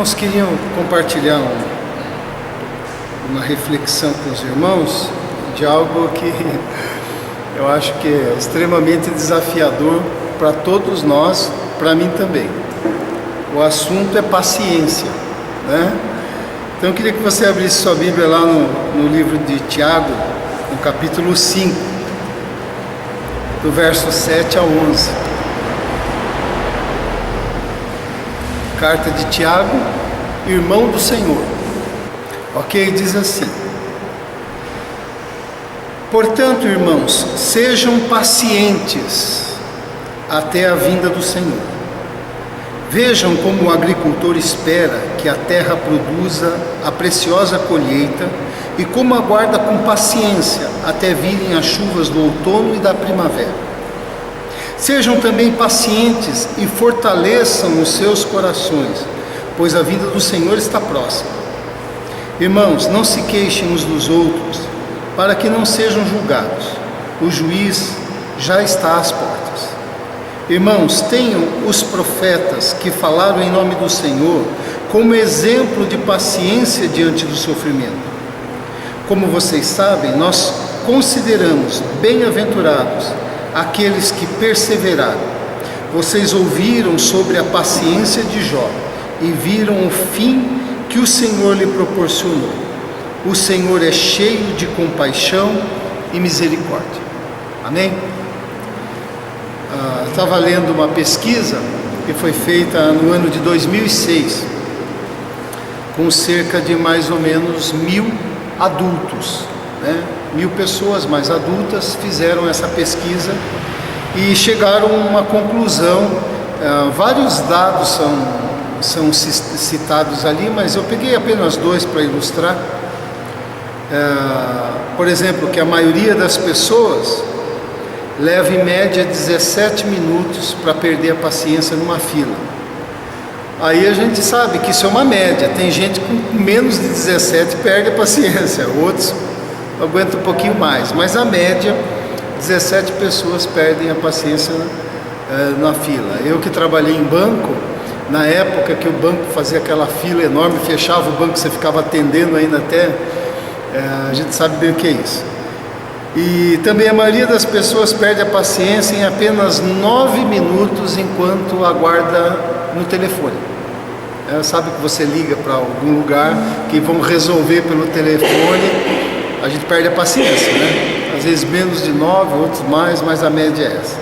Irmãos, queriam compartilhar uma reflexão com os irmãos de algo que eu acho que é extremamente desafiador para todos nós, para mim também. O assunto é paciência, né? Então eu queria que você abrisse sua Bíblia lá no livro de Tiago, no capítulo 5, do verso 7 a 11. Carta de Tiago, irmão do Senhor. Ok? Diz assim: portanto, irmãos, sejam pacientes até a vinda do Senhor. Vejam como o agricultor espera que a terra produza a preciosa colheita e como aguarda com paciência até virem as chuvas do outono e da primavera. Sejam também pacientes e fortaleçam os seus corações, pois a vinda do Senhor está próxima. Irmãos, não se queixem uns dos outros, para que não sejam julgados. O juiz já está às portas. Irmãos, tenham os profetas que falaram em nome do Senhor como exemplo de paciência diante do sofrimento. Como vocês sabem, nós consideramos bem-aventurados aqueles que perseveraram. Vocês ouviram sobre a paciência de Jó e viram o fim que o Senhor lhe proporcionou. O Senhor é cheio de compaixão e misericórdia. Amém? Estava lendo uma pesquisa que foi feita no ano de 2006 com cerca de mais ou menos 1.000 adultos, né? 1.000 pessoas mais adultas fizeram essa pesquisa e chegaram a uma conclusão. Vários dados são citados ali, mas eu peguei apenas dois para ilustrar. Por exemplo, que a maioria das pessoas leva em média 17 minutos para perder a paciência numa fila. Aí a gente sabe que isso é uma média. Tem gente com menos de 17 perde a paciência, outros aguentam um pouquinho mais, mas a média, 17 pessoas perdem a paciência na fila. Eu que trabalhei em banco, na época que o banco fazia aquela fila enorme, fechava o banco, você ficava atendendo ainda até, a gente sabe bem o que é isso. E também a maioria das pessoas perde a paciência em apenas 9 minutos enquanto aguarda no telefone. Sabe que você liga para algum lugar que vão resolver pelo telefone, a gente perde a paciência, né? Às vezes menos de 9, outros mais, mas a média é essa.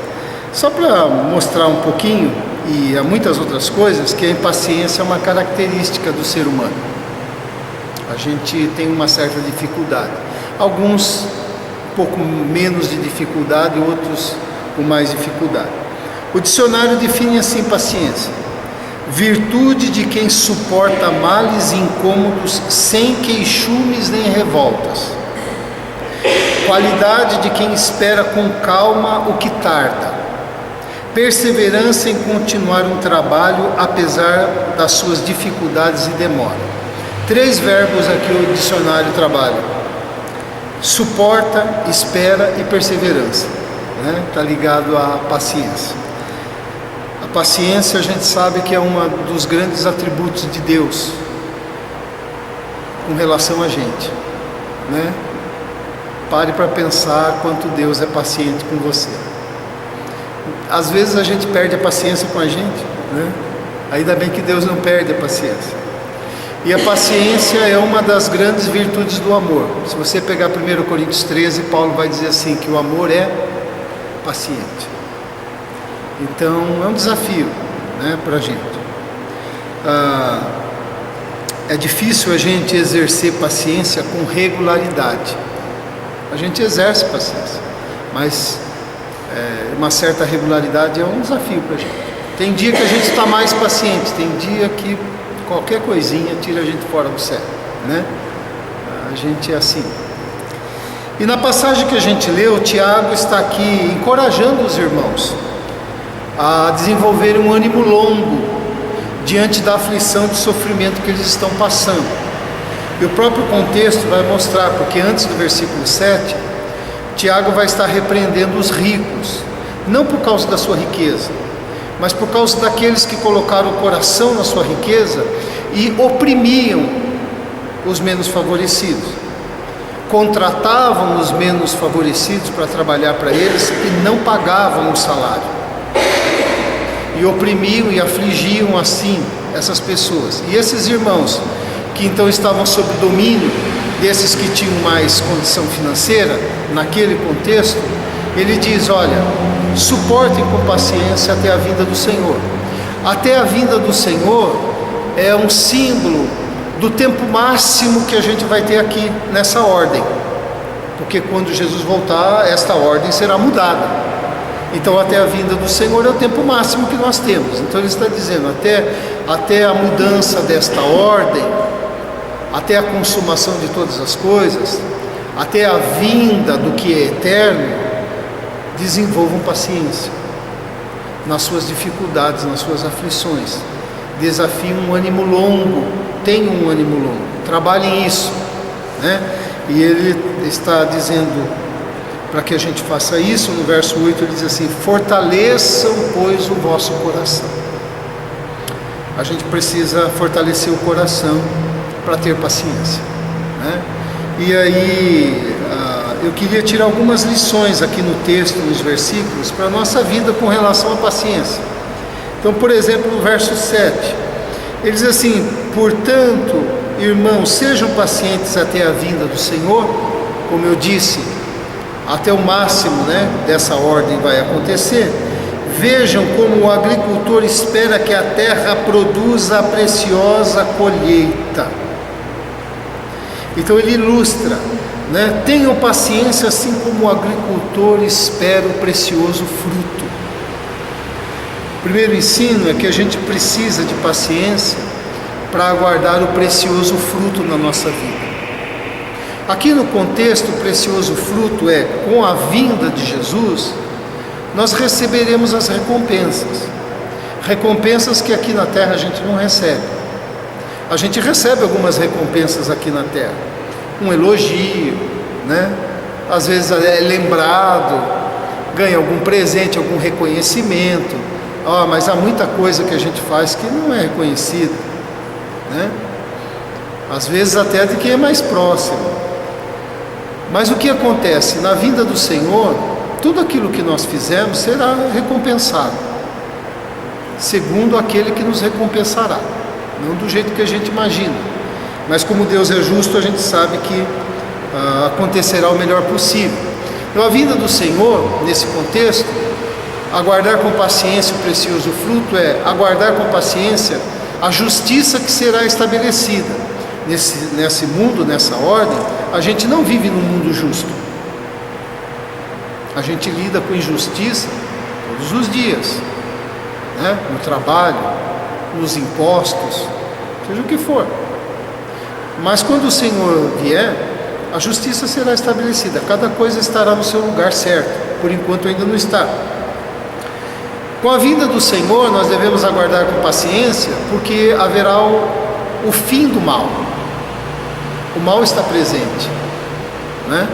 Só para mostrar um pouquinho, e há muitas outras coisas, que a impaciência é uma característica do ser humano. A gente tem uma certa dificuldade. Alguns um pouco menos de dificuldade, outros com mais dificuldade. O dicionário define assim paciência: virtude de quem suporta males e incômodos sem queixumes nem revoltas. Qualidade de quem espera com calma o que tarda. Perseverança em continuar um trabalho apesar das suas dificuldades e demora. 3 verbos aqui o dicionário trabalha: suporta, espera e perseverança, né? Está ligado à paciência. A paciência, a gente sabe que é um dos grandes atributos de Deus com relação a gente, né? Pare para pensar quanto Deus é paciente com você. Às vezes a gente perde a paciência com a gente, né? Ainda bem que Deus não perde a paciência. E a paciência é uma das grandes virtudes do amor. Se você pegar 1 Coríntios 13, Paulo vai dizer assim, que o amor é paciente. Então é um desafio, né, para a gente. É difícil a gente exercer paciência com regularidade. A gente exerce paciência, mas uma certa regularidade é um desafio para a gente. Tem dia que a gente está mais paciente, tem dia que qualquer coisinha tira a gente fora do sério, né? A gente é assim. E na passagem que a gente leu, Tiago está aqui encorajando os irmãos a desenvolverem um ânimo longo diante da aflição e sofrimento que eles estão passando. E o próprio contexto vai mostrar, porque antes do versículo 7, Tiago vai estar repreendendo os ricos, não por causa da sua riqueza, mas por causa daqueles que colocaram o coração na sua riqueza e oprimiam os menos favorecidos. Contratavam os menos favorecidos para trabalhar para eles e não pagavam o salário. E oprimiam e afligiam assim essas pessoas. E esses irmãos que então estavam sob domínio desses que tinham mais condição financeira, naquele contexto, ele diz: olha, suportem com paciência até a vinda do Senhor. Até a vinda do Senhor é um símbolo do tempo máximo que a gente vai ter aqui nessa ordem, porque quando Jesus voltar, esta ordem será mudada. Então até a vinda do Senhor é o tempo máximo que nós temos. Então ele está dizendo, até a mudança desta ordem, até a consumação de todas as coisas, até a vinda do que é eterno, desenvolvam paciência nas suas dificuldades, nas suas aflições. Desafiem um ânimo longo, tenham um ânimo longo, trabalhem isso, né? E ele está dizendo para que a gente faça isso. No verso 8 ele diz assim: fortaleçam, pois, o vosso coração. A gente precisa fortalecer o coração para ter paciência, né? E aí eu queria tirar algumas lições aqui no texto, nos versículos, para a nossa vida com relação à paciência. Então, por exemplo, no verso 7, ele diz assim: portanto, irmãos, sejam pacientes até a vinda do Senhor. Como eu disse, até o máximo, né, dessa ordem vai acontecer. Vejam como o agricultor espera que a terra produza a preciosa colheita. Então ele ilustra, né? Tenham paciência assim como o agricultor espera o precioso fruto. O primeiro ensino é que a gente precisa de paciência para aguardar o precioso fruto na nossa vida. Aqui no contexto, o precioso fruto é, com a vinda de Jesus, nós receberemos as recompensas. Recompensas que aqui na terra a gente não recebe. A gente recebe algumas recompensas aqui na terra. Um elogio, né? Às vezes é lembrado, ganha algum presente, algum reconhecimento. Mas há muita coisa que a gente faz que não é reconhecida, né? Às vezes até de quem é mais próximo. Mas o que acontece? Na vinda do Senhor, tudo aquilo que nós fizemos será recompensado, segundo aquele que nos recompensará, não do jeito que a gente imagina, mas como Deus é justo, a gente sabe que acontecerá o melhor possível. Então a vinda do Senhor, nesse contexto, aguardar com paciência o precioso fruto é aguardar com paciência a justiça que será estabelecida. Nesse mundo, nessa ordem, a gente não vive num mundo justo. A gente lida com injustiça todos os dias, né? No trabalho, nos impostos, seja o que for. Mas quando o Senhor vier, a justiça será estabelecida, cada coisa estará no seu lugar certo. Por enquanto ainda não está. Com a vinda do Senhor, nós devemos aguardar com paciência, porque haverá o fim do mal. O mal está presente, né?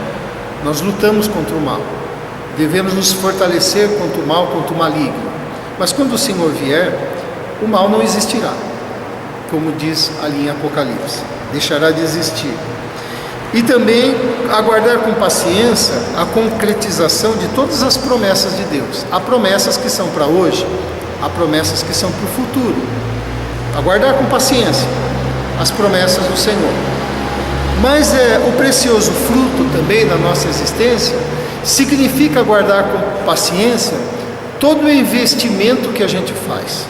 Nós lutamos contra o mal. Devemos nos fortalecer contra o mal, contra o maligno. Mas quando o Senhor vier, o mal não existirá, como diz ali em Apocalipse, deixará de existir. E também aguardar com paciência a concretização de todas as promessas de Deus. Há promessas que são para hoje, há promessas que são para o futuro. Aguardar com paciência as promessas do Senhor. Mas o precioso fruto também da nossa existência significa aguardar com paciência todo o investimento que a gente faz.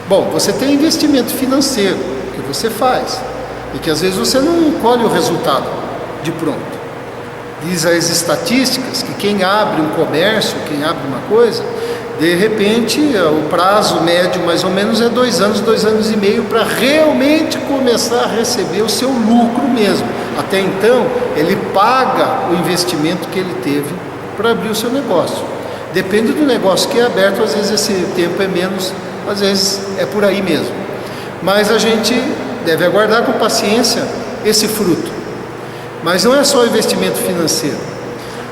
Bom, você tem investimento financeiro que você faz e que às vezes você não colhe o resultado de pronto. Diz as estatísticas que quem abre um comércio, quem abre uma coisa, de repente o prazo médio mais ou menos é 2 anos, 2 anos e meio para realmente começar a receber o seu lucro mesmo. Até então ele paga o investimento que ele teve para abrir o seu negócio. Depende do negócio que é aberto, às vezes esse tempo é menos, às vezes é por aí mesmo. Mas a gente deve aguardar com paciência esse fruto. Mas não é só investimento financeiro.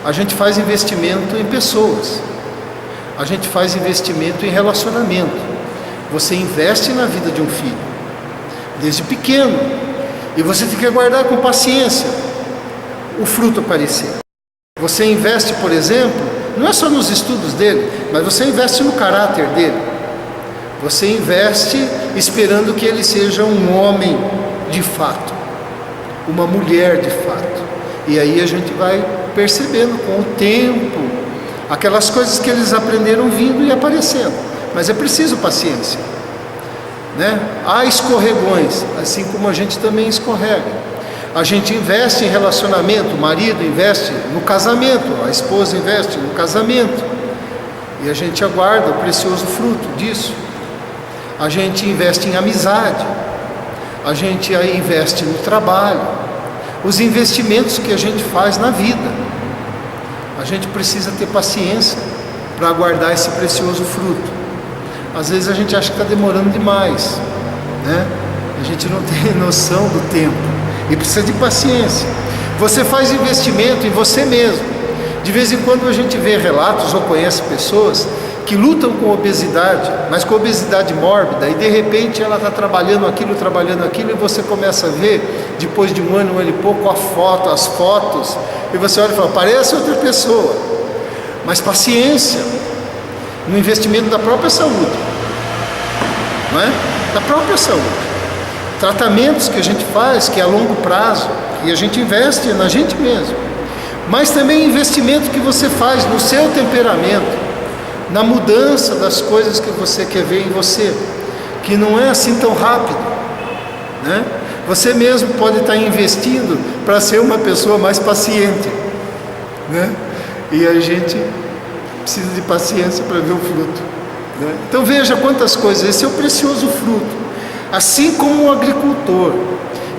A gente faz investimento em pessoas. A gente faz investimento em relacionamento. Você investe na vida de um filho. desde pequeno. E você tem que aguardar com paciência o fruto aparecer. Você investe, por exemplo, não é só nos estudos dele, mas você investe no caráter dele. Você investe esperando que ele seja um homem de fato, uma mulher de fato. E aí a gente vai percebendo com o tempo aquelas coisas que eles aprenderam vindo e aparecendo. Mas é preciso paciência, né? Há escorregões, assim como a gente também escorrega. A gente investe em relacionamento, o marido investe no casamento, a esposa investe no casamento, e a gente aguarda o precioso fruto disso. A gente investe em amizade, a gente investe no trabalho, os investimentos que a gente faz na vida. A gente precisa ter paciência para aguardar esse precioso fruto. Às vezes a gente acha que está demorando demais, né? A gente não tem noção do tempo e precisa de paciência. Você faz investimento em você mesmo. De vez em quando a gente vê relatos ou conhece pessoas que lutam com obesidade, mas com obesidade mórbida, e de repente ela está trabalhando aquilo, e você começa a ver, depois de um ano e pouco, as fotos, e você olha e fala, parece outra pessoa. Mas paciência no investimento da própria saúde, não é? Da própria saúde. Tratamentos que a gente faz, que é a longo prazo, e a gente investe na gente mesmo. Mas também investimento que você faz no seu temperamento, na mudança das coisas que você quer ver em você, que não é assim tão rápido, né? Você mesmo pode estar investindo para ser uma pessoa mais paciente, né? E a gente precisa de paciência para ver o fruto, né? Então veja quantas coisas, esse é o precioso fruto. Assim como o agricultor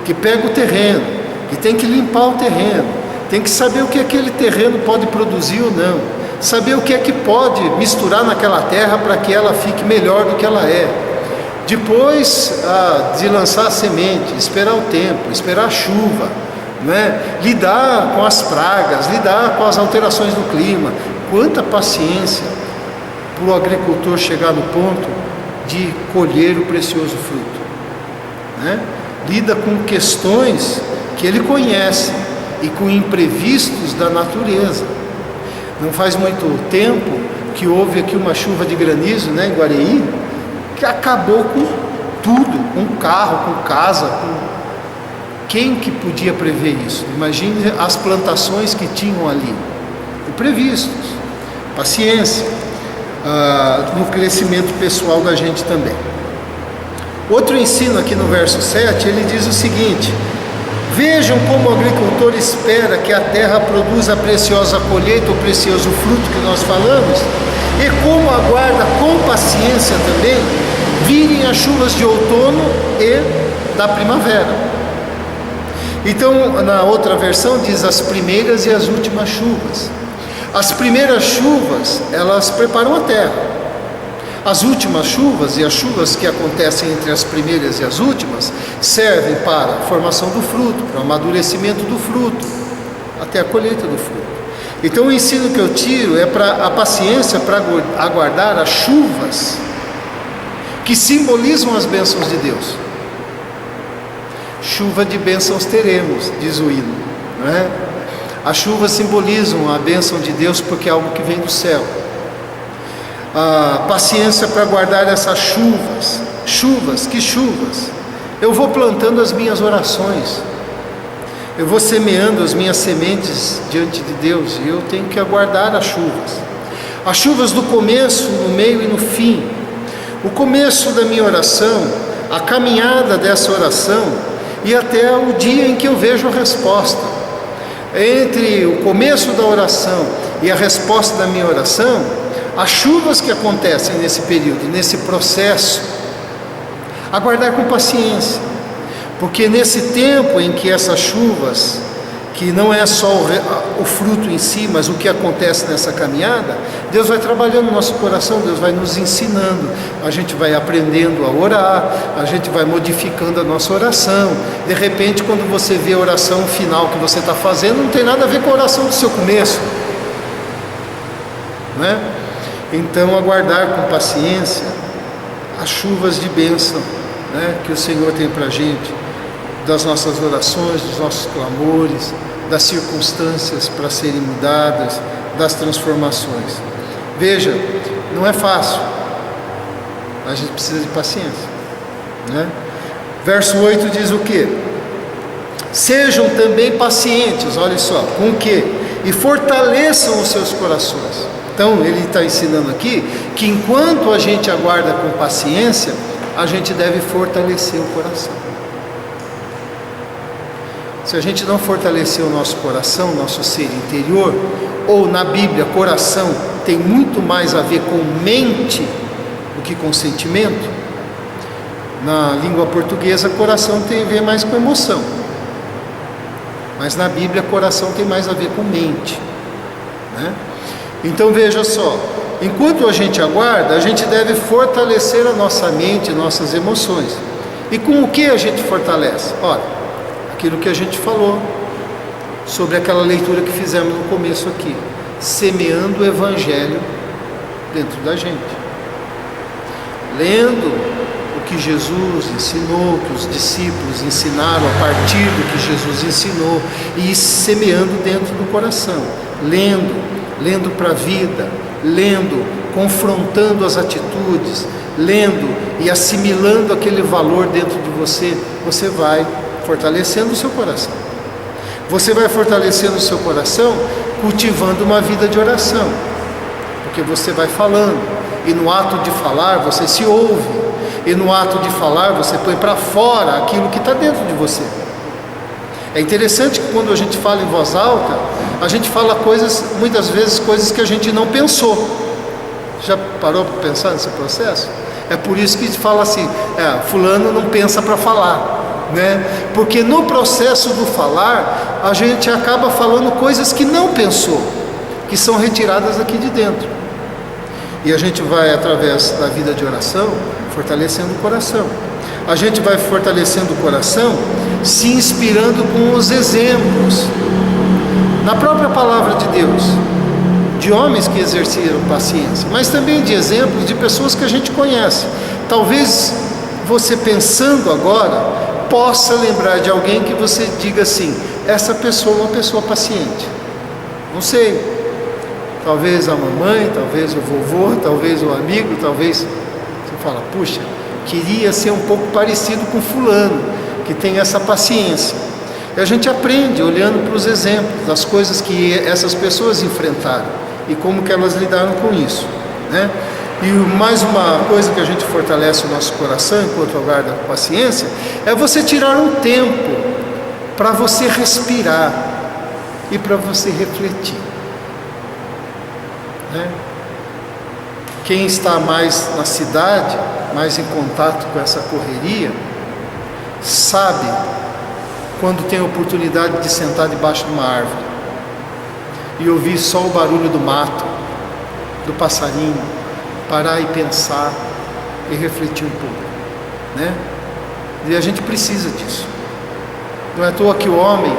que pega o terreno, que tem que limpar o terreno, tem que saber o que aquele terreno pode produzir ou não, saber o que é que pode misturar naquela terra para que ela fique melhor do que ela é. Depois de lançar a semente, esperar o tempo, esperar a chuva, né? Lidar com as pragas, lidar com as alterações do clima. Quanta paciência para o agricultor chegar no ponto de colher o precioso fruto, né? Lida com questões que ele conhece e com imprevistos da natureza. Não faz muito tempo que houve aqui uma chuva de granizo, né, em Guareí, que acabou com tudo, com carro, com casa, com... Quem que podia prever isso? Imagine as plantações que tinham ali. Imprevistos, paciência, no crescimento pessoal da gente também. Outro ensino aqui no verso 7, ele diz o seguinte: vejam como o agricultor espera que a terra produza a preciosa colheita, o precioso fruto que nós falamos, e como aguarda com paciência também virem as chuvas de outono e da primavera. Então, na outra versão diz as primeiras e as últimas chuvas. As primeiras chuvas, elas preparam a terra. As últimas chuvas e as chuvas que acontecem entre as primeiras e as últimas servem para a formação do fruto, para o amadurecimento do fruto, até a colheita do fruto. Então o ensino que eu tiro é para a paciência para aguardar as chuvas que simbolizam as bênçãos de Deus. Chuva de bênçãos teremos, diz o hino, não é? As chuvas simbolizam a bênção de Deus porque é algo que vem do céu. A paciência para guardar essas chuvas, que chuvas? Eu vou plantando as minhas orações, eu vou semeando as minhas sementes diante de Deus, e eu tenho que aguardar as chuvas do começo, no meio e no fim. O começo da minha oração, a caminhada dessa oração e até o dia em que eu vejo a resposta. Entre o começo da oração e a resposta da minha oração, as chuvas que acontecem nesse período, nesse processo, aguardar com paciência, porque nesse tempo em que essas chuvas, que não é só o fruto em si, mas o que acontece nessa caminhada, Deus vai trabalhando no nosso coração, Deus vai nos ensinando, a gente vai aprendendo a orar, a gente vai modificando a nossa oração. De repente, quando você vê a oração final que você está fazendo, não tem nada a ver com a oração do seu começo, né? Então, aguardar com paciência as chuvas de bênção né, que o Senhor tem para a gente, das nossas orações, dos nossos clamores, das circunstâncias para serem mudadas, das transformações. Veja, não é fácil, a gente precisa de paciência, né? Verso 8 diz o quê? Sejam também pacientes, olha só, com o quê? E fortaleçam os seus corações. Então ele está ensinando aqui que enquanto a gente aguarda com paciência, a gente deve fortalecer o coração. Se a gente não fortalecer o nosso coração, nosso ser interior, ou na Bíblia, coração tem muito mais a ver com mente do que com sentimento. Na língua portuguesa, coração tem a ver mais com emoção. Mas na Bíblia, coração tem mais a ver com mente, né? Então veja só, enquanto a gente aguarda, a gente deve fortalecer a nossa mente, nossas emoções. E com o que a gente fortalece? Ora, aquilo que a gente falou sobre aquela leitura que fizemos no começo aqui, semeando o Evangelho dentro da gente, lendo o que Jesus ensinou, que os discípulos ensinaram a partir do que Jesus ensinou, e semeando dentro do coração, lendo para a vida, lendo, confrontando as atitudes, lendo e assimilando aquele valor dentro de você, você vai fortalecendo o seu coração. Você vai fortalecendo o seu coração cultivando uma vida de oração, porque você vai falando, e no ato de falar você se ouve, e no ato de falar você põe para fora aquilo que está dentro de você. É interessante que quando a gente fala em voz alta, a gente fala coisas, muitas vezes coisas que a gente não pensou. Já parou para pensar nesse processo? É por isso que a gente fala assim, fulano não pensa para falar, né? Porque no processo do falar, a gente acaba falando coisas que não pensou, que são retiradas aqui de dentro. E a gente vai, através da vida de oração, fortalecendo o coração. A gente vai fortalecendo o coração, se inspirando com os exemplos na própria palavra de Deus, de homens que exerceram paciência, mas também de exemplos de pessoas que a gente conhece. Talvez você, pensando agora, possa lembrar de alguém que você diga assim, essa pessoa é uma pessoa paciente. Não sei, talvez a mamãe, talvez o vovô, talvez o amigo, talvez você fala, puxa, queria ser um pouco parecido com fulano, que tem essa paciência. E a gente aprende olhando para os exemplos, das coisas que essas pessoas enfrentaram e como que elas lidaram com isso, né? E mais uma coisa que a gente fortalece o nosso coração enquanto aguarda a paciência, é você tirar um tempo para você respirar e para você refletir, né? Quem está mais na cidade, mais em contato com essa correria, sabe quando tem a oportunidade de sentar debaixo de uma árvore e ouvir só o barulho do mato, do passarinho, parar e pensar e refletir um pouco, né? E a gente precisa disso. Não é à toa que o homem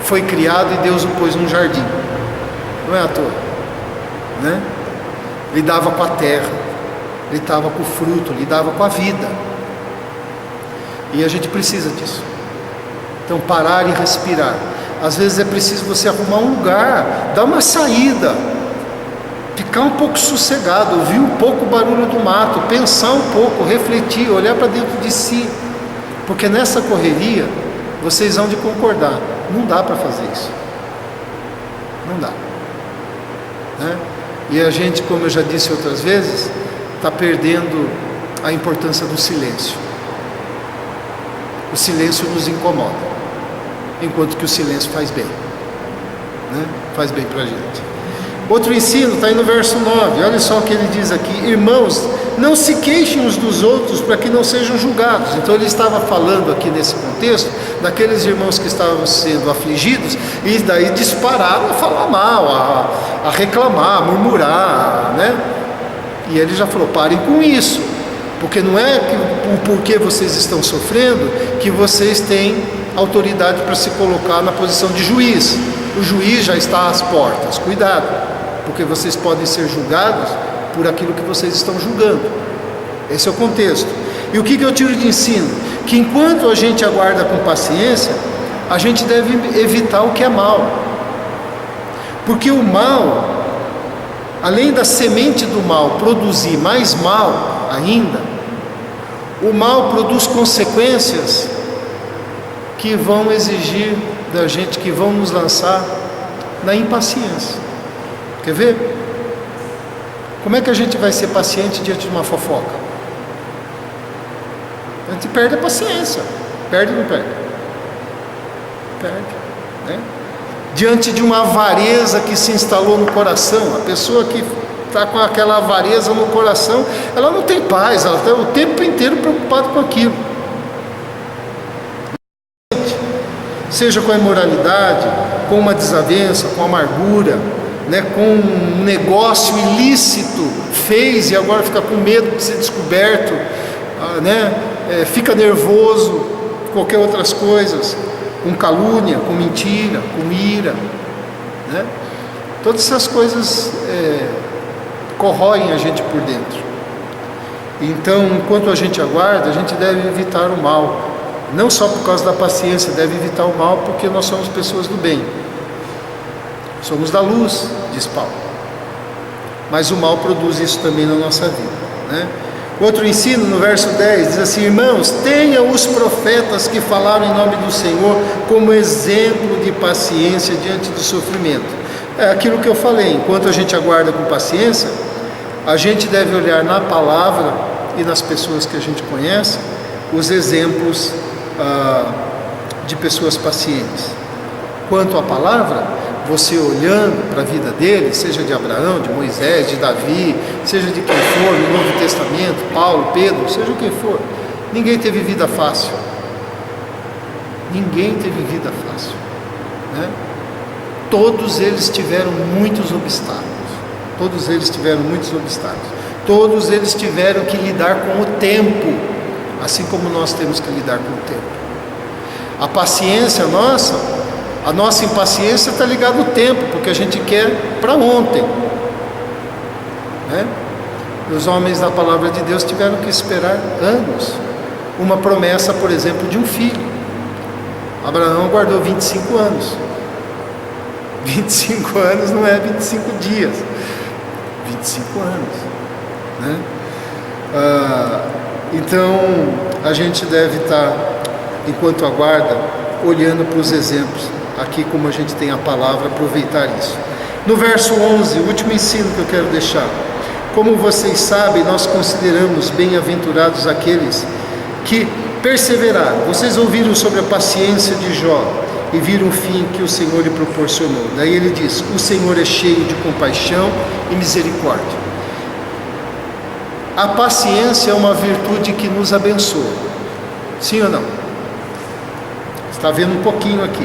foi criado e Deus o pôs num jardim. Não é à toa, né? Lidava com a terra, lidava com o fruto, lidava com a vida. E a gente precisa disso. Então, parar e respirar. Às vezes é preciso você arrumar um lugar, dar uma saída, ficar um pouco sossegado, ouvir um pouco o barulho do mato, pensar um pouco, refletir, olhar para dentro de si. Porque nessa correria, vocês vão de concordar, não dá para fazer isso. Não dá, né? E a gente, como eu já disse outras vezes, está perdendo a importância do silêncio. O silêncio nos incomoda, enquanto que o silêncio faz bem, né? Faz bem para a gente. Outro ensino está aí no verso 9, olha só o que ele diz aqui: irmãos, não se queixem uns dos outros para que não sejam julgados. Então ele estava falando aqui nesse contexto daqueles irmãos que estavam sendo afligidos e daí dispararam a falar mal, a reclamar, a murmurar, né? E ele já falou, parem com isso, porque não é o porquê vocês estão sofrendo que vocês têm autoridade para se colocar na posição de juiz. O juiz já está às portas, cuidado, porque vocês podem ser julgados por aquilo que vocês estão julgando. Esse é o contexto. E o que eu tiro de ensino? Que enquanto a gente aguarda com paciência, a gente deve evitar o que é mal. Porque o mal, além da semente do mal produzir mais mal ainda, o mal produz consequências que vão exigir da gente, que vão nos lançar na impaciência. Quer ver? Como é que a gente vai ser paciente diante de uma fofoca? A gente perde a paciência. Perde ou não perde? Perde, né? Diante de uma avareza que se instalou no coração, a pessoa que está com aquela avareza no coração, ela não tem paz, ela está o tempo inteiro preocupada com aquilo. Seja com a imoralidade, com uma desavença, com amargura, né, com um negócio ilícito, fez e agora fica com medo de ser descoberto, né, fica nervoso, qualquer outras coisas, com calúnia, com mentira, com ira, né? Todas essas coisas corroem a gente por dentro. Então, enquanto a gente aguarda, a gente deve evitar o mal. Não só por causa da paciência, deve evitar o mal, porque nós somos pessoas do bem. Somos da luz, diz Paulo. Mas o mal produz isso também na nossa vida, né? Outro ensino, no verso 10, diz assim: irmãos, tenham os profetas que falaram em nome do Senhor como exemplo de paciência diante do sofrimento. É aquilo que eu falei, enquanto a gente aguarda com paciência, a gente deve olhar na palavra e nas pessoas que a gente conhece, os exemplos de pessoas pacientes. Quanto à palavra, você olhando para a vida deles, seja de Abraão, de Moisés, de Davi, seja de quem for, no Novo Testamento, Paulo, Pedro, seja quem for, ninguém teve vida fácil. Ninguém teve vida fácil, né? Todos eles tiveram muitos obstáculos. Todos eles tiveram muitos obstáculos. Todos eles tiveram que lidar com o tempo, assim como nós temos que lidar com o tempo. A paciência nossa, a nossa impaciência está ligada ao tempo, porque a gente quer para ontem, né? Os homens da palavra de Deus tiveram que esperar anos. Uma promessa, por exemplo, de um filho. Abraão aguardou 25 anos. 25 anos não é 25 dias. 25 anos, né? Então, a gente deve estar, enquanto aguarda, olhando para os exemplos. Aqui, como a gente tem a palavra, aproveitar isso. No verso 11, o último ensino que eu quero deixar: como vocês sabem, nós consideramos bem-aventurados aqueles que perseveraram. Vocês ouviram sobre a paciência de Jó e viram o fim que o Senhor lhe proporcionou. Daí ele diz: o Senhor é cheio de compaixão e misericórdia. A paciência é uma virtude que nos abençoa. Sim ou não? Está vendo um pouquinho aqui.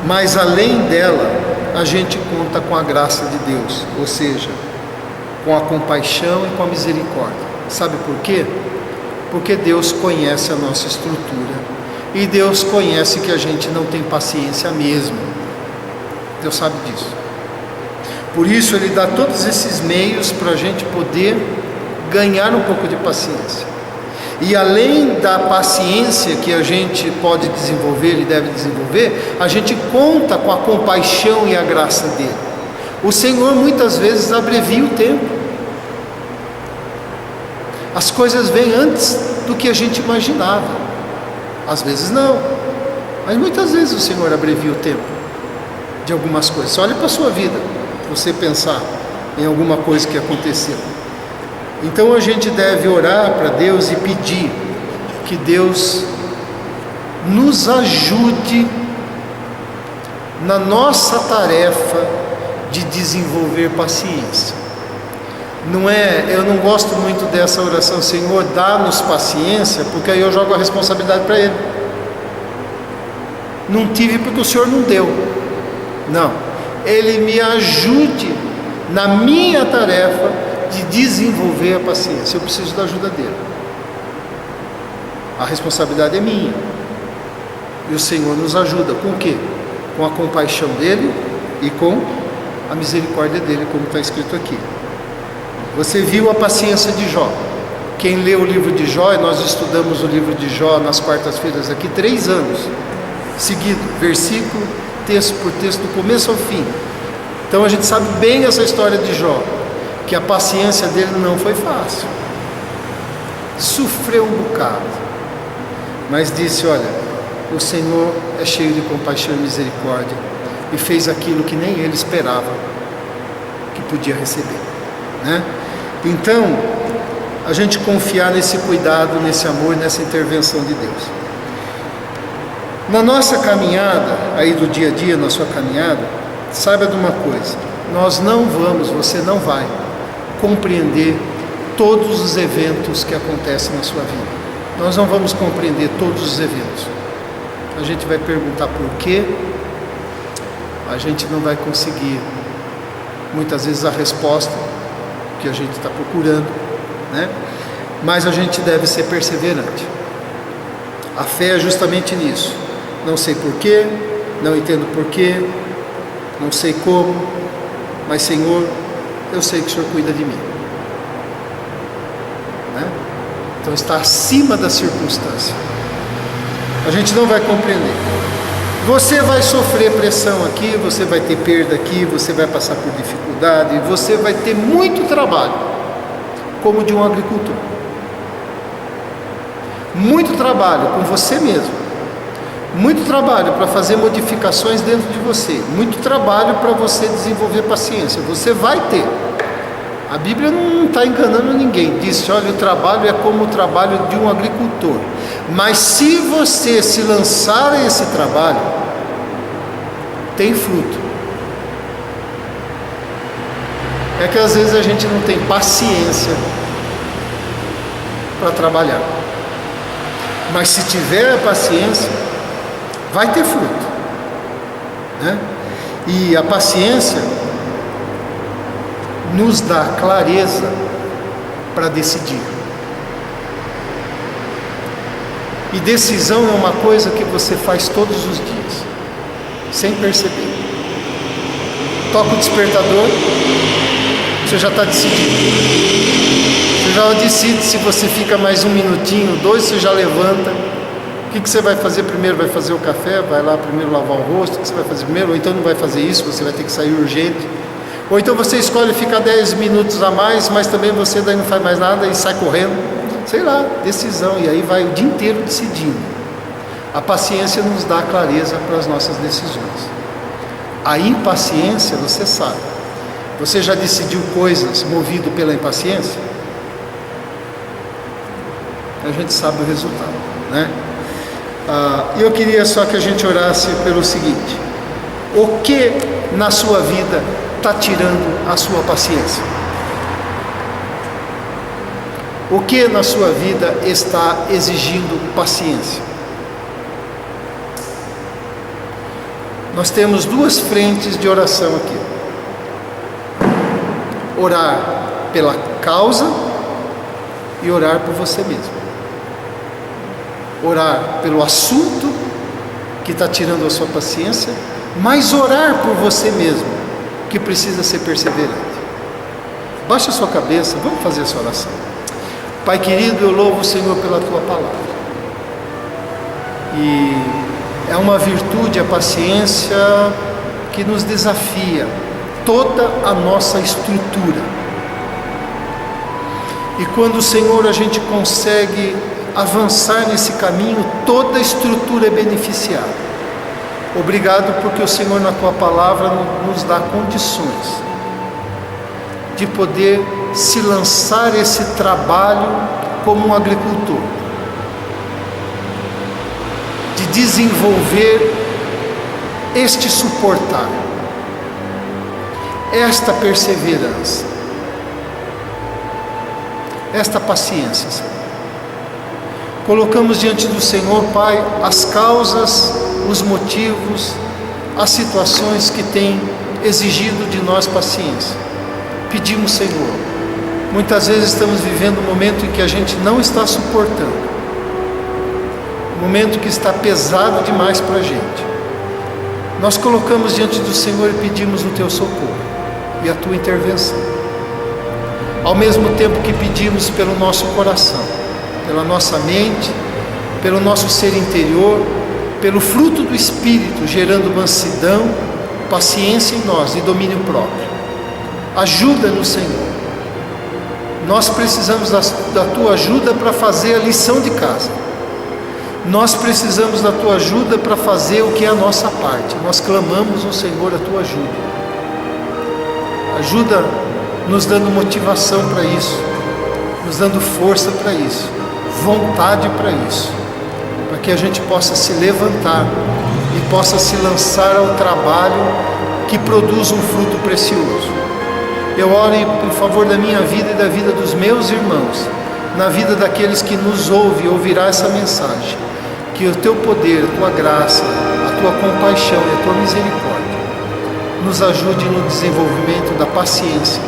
Mas além dela, a gente conta com a graça de Deus, ou seja, com a compaixão e com a misericórdia. Sabe por quê? Porque Deus conhece a nossa estrutura e Deus conhece que a gente não tem paciência mesmo. Deus sabe disso. Por isso Ele dá todos esses meios para a gente poder ganhar um pouco de paciência. E além da paciência que a gente pode desenvolver e deve desenvolver, a gente conta com a compaixão e a graça dele. O Senhor muitas vezes abrevia o tempo. As coisas vêm antes do que a gente imaginava. Às vezes não, mas muitas vezes o Senhor abrevia o tempo de algumas coisas. Olha para a sua vida, para você pensar em alguma coisa que aconteceu. Então a gente deve orar para Deus e pedir que Deus nos ajude na nossa tarefa de desenvolver paciência. Eu não gosto muito dessa oração: Senhor, dá-nos paciência, porque aí eu jogo a responsabilidade para Ele. Não tive porque o Senhor não deu. Não, Ele me ajude na minha tarefa de desenvolver a paciência. Eu preciso da ajuda dele. A responsabilidade é minha. E o Senhor nos ajuda com o quê? Com a compaixão dele e com a misericórdia dele, como está escrito aqui. Você viu a paciência de Jó. Quem lê o livro de Jó, e nós estudamos o livro de Jó nas quartas-feiras aqui, 3 anos, seguido, versículo, texto por texto, do começo ao fim. Então a gente sabe bem essa história de Jó, que a paciência dele não foi fácil. Sofreu um bocado, mas disse: olha, o Senhor é cheio de compaixão e misericórdia, e fez aquilo que nem ele esperava que podia receber, né? Então, a gente confiar nesse cuidado, nesse amor, nessa intervenção de Deus. Na nossa caminhada, aí do dia a dia, na sua caminhada, saiba de uma coisa: nós não vamos, você não vai compreender todos os eventos que acontecem na sua vida. Nós não vamos compreender todos os eventos. A gente vai perguntar por quê, a gente não vai conseguir, muitas vezes, a resposta que a gente está procurando, né? Mas a gente deve ser perseverante. A fé é justamente nisso. Não sei porquê, não entendo porquê, não sei como, mas Senhor, eu sei que o Senhor cuida de mim, né? Então está acima da circunstância. A gente não vai compreender. Você vai sofrer pressão aqui, você vai ter perda aqui, você vai passar por dificuldade, você vai ter muito trabalho, como de um agricultor. Muito trabalho com você mesmo, muito trabalho para fazer modificações dentro de você, muito trabalho para você desenvolver paciência. Você vai ter. A Bíblia não está enganando ninguém. Diz: olha, o trabalho é como o trabalho de um agricultor. Mas se você se lançar a esse trabalho, tem fruto. É que às vezes a gente não tem paciência para trabalhar. Mas se tiver a paciência, vai ter fruto, né? E a paciência nos dá clareza para decidir. E decisão é uma coisa que você faz todos os dias, sem perceber. Toca o despertador, você já está decidindo. Você já decide se você fica mais 1 minutinho, 2, você já levanta. O que você vai fazer primeiro? Vai fazer o café? Vai lá primeiro lavar o rosto? O que você vai fazer primeiro? Ou então não vai fazer isso, você vai ter que sair urgente. Ou então você escolhe ficar 10 minutos a mais, mas também você daí não faz mais nada e sai correndo. Sei lá, decisão. E aí vai o dia inteiro decidindo. A paciência nos dá clareza para as nossas decisões. A impaciência, você sabe. Você já decidiu coisas movido pela impaciência? A gente sabe o resultado, né? Eu queria só que a gente orasse pelo seguinte: o que na sua vida está tirando a sua paciência? O que na sua vida está exigindo paciência? Nós temos 2 frentes de oração aqui: orar pela causa e orar por você mesmo. Orar pelo assunto que está tirando a sua paciência, mas orar por você mesmo, que precisa ser perseverante. Baixa a sua cabeça, vamos fazer essa oração. Pai querido, eu louvo o Senhor pela Tua palavra. E é uma virtude, a paciência, que nos desafia toda a nossa estrutura. E quando, Senhor, a gente consegue avançar nesse caminho, toda a estrutura é beneficiada. Obrigado porque o Senhor na Tua palavra nos dá condições de poder se lançar esse trabalho como um agricultor, de desenvolver este suportar, esta perseverança, esta paciência, Senhor. Colocamos diante do Senhor, Pai, as causas, os motivos, as situações que têm exigido de nós paciência. Pedimos, Senhor, muitas vezes estamos vivendo um momento em que a gente não está suportando, um momento que está pesado demais para a gente. Nós colocamos diante do Senhor e pedimos o Teu socorro e a Tua intervenção. ao mesmo tempo que pedimos pelo nosso coração, pela nossa mente, pelo nosso ser interior, pelo fruto do Espírito, gerando mansidão, paciência em nós e domínio próprio. Ajuda-nos, Senhor. Nós precisamos da Tua ajuda para fazer a lição de casa. Nós precisamos da Tua ajuda para fazer o que é a nossa parte. Nós clamamos ao Senhor a Tua ajuda. Ajuda nos dando motivação para isso, nos dando força para isso, vontade para isso, para que a gente possa se levantar e possa se lançar ao trabalho que produz um fruto precioso. Eu oro em favor da minha vida e da vida dos meus irmãos, na vida daqueles que nos ouvem e ouvirá essa mensagem, que o Teu poder, a Tua graça, a Tua compaixão e a Tua misericórdia nos ajude no desenvolvimento da paciência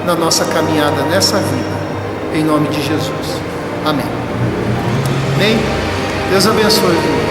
na nossa caminhada nessa vida, em nome de Jesus. Amém. Amém? Deus abençoe.